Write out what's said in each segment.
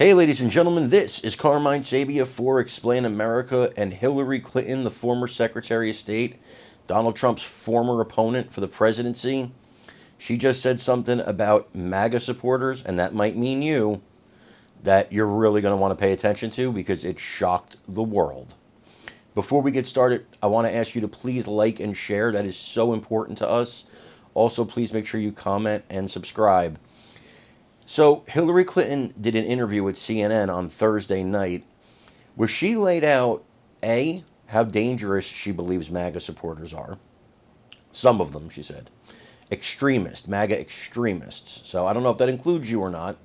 Hey, ladies and gentlemen, this is Carmine Sabia for Explain America, and Hillary Clinton, the former Secretary of State, Donald Trump's former opponent for the presidency. She just said something about MAGA supporters, and that might mean you, that you're really going to want to pay attention to because it shocked the world. Before we get started, I want to ask you to please like and share. That is so important to us. Also, please make sure you comment and subscribe. So, Hillary Clinton did an interview with CNN on Thursday night where she laid out A, how dangerous she believes MAGA supporters are. Some of them, she said. Extremists, MAGA extremists. So, I don't know if that includes you or not,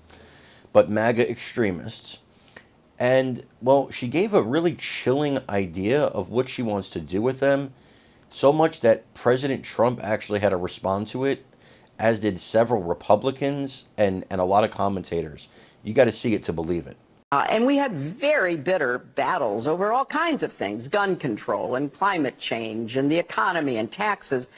but MAGA extremists. And, well, she gave a really chilling idea of what she wants to do with them, so much that President Trump actually had to respond to it, as did several Republicans and a lot of commentators. You got to see it to believe it. And we had very bitter battles over all kinds of things, gun control and climate change and the economy and taxes.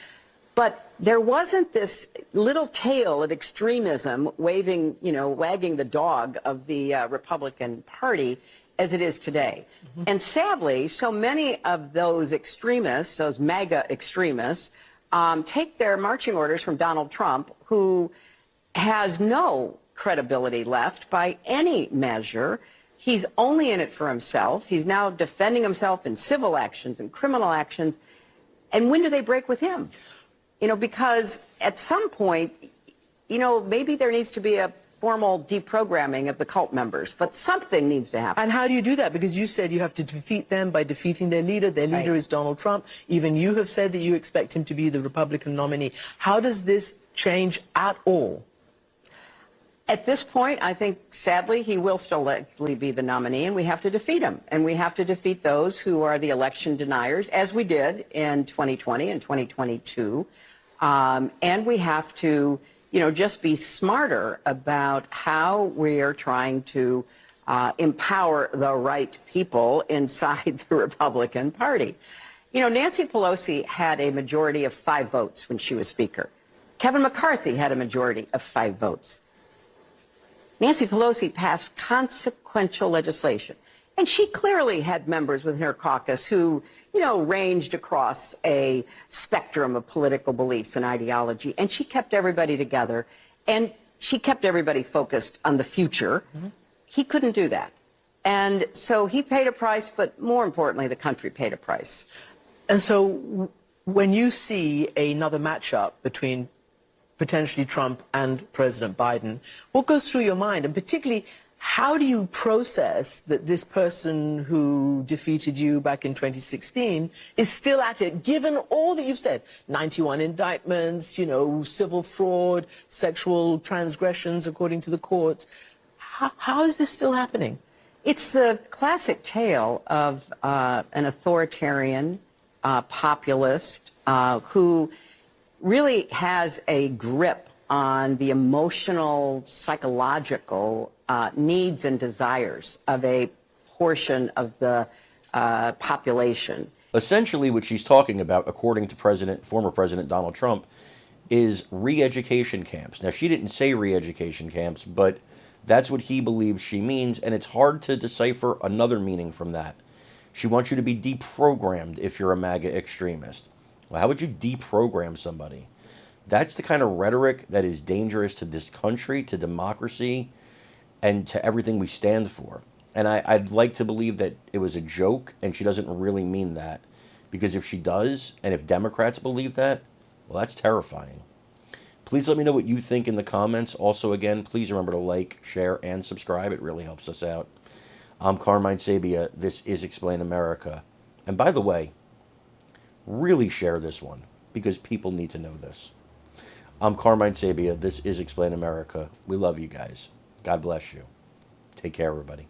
But there wasn't this little tail of extremism wagging the dog of the Republican Party as it is today. Mm-hmm. And sadly, so many of those extremists, those MAGA extremists, take their marching orders from Donald Trump, who has no credibility left by any measure. He's only in it for himself. He's now defending himself in civil actions and criminal actions. And when do they break with him? Because at some point, maybe there needs to be a formal deprogramming of the cult members, but something needs to happen. And how do you do that? Because you said you have to defeat them by defeating their leader. Their leader is Donald Trump. Even you have said that you expect him to be the Republican nominee. How does this change at all? At this point, I think, sadly, he will still likely be the nominee, and we have to defeat him. And we have to defeat those who are the election deniers, as we did in 2020 and 2022. And we have to just be smarter about how we are trying to empower the right people inside the Republican Party. Nancy Pelosi had a majority of 5 votes when she was Speaker. Kevin McCarthy had a majority of 5 votes. Nancy Pelosi passed consequential legislation. And she clearly had members within her caucus who, ranged across a spectrum of political beliefs and ideology. And she kept everybody together. And she kept everybody focused on the future. Mm-hmm. He couldn't do that. And so he paid a price, but more importantly, the country paid a price. And so when you see another matchup between potentially Trump and President Biden, what goes through your mind? And particularly, how do you process that this person who defeated you back in 2016 is still at it, given all that you've said? 91 indictments, civil fraud, sexual transgressions according to the courts. How is this still happening? It's the classic tale of an authoritarian populist who really has a grip on the emotional, psychological needs and desires of a portion of the population. Essentially, what she's talking about, according to former President Donald Trump, is re-education camps. Now, she didn't say re-education camps, but that's what he believes she means, and it's hard to decipher another meaning from that. She wants you to be deprogrammed if you're a MAGA extremist. Well, how would you deprogram somebody? That's the kind of rhetoric that is dangerous to this country, to democracy, and to everything we stand for. And I'd like to believe that it was a joke and she doesn't really mean that. Because if she does, and if Democrats believe that, well, that's terrifying. Please let me know what you think in the comments. Also, again, please remember to like, share, and subscribe. It really helps us out. I'm Carmine Sabia. This is Explain America. And by the way, really share this one because people need to know this. I'm Carmine Sabia. This is Explain America. We love you guys. God bless you. Take care, everybody.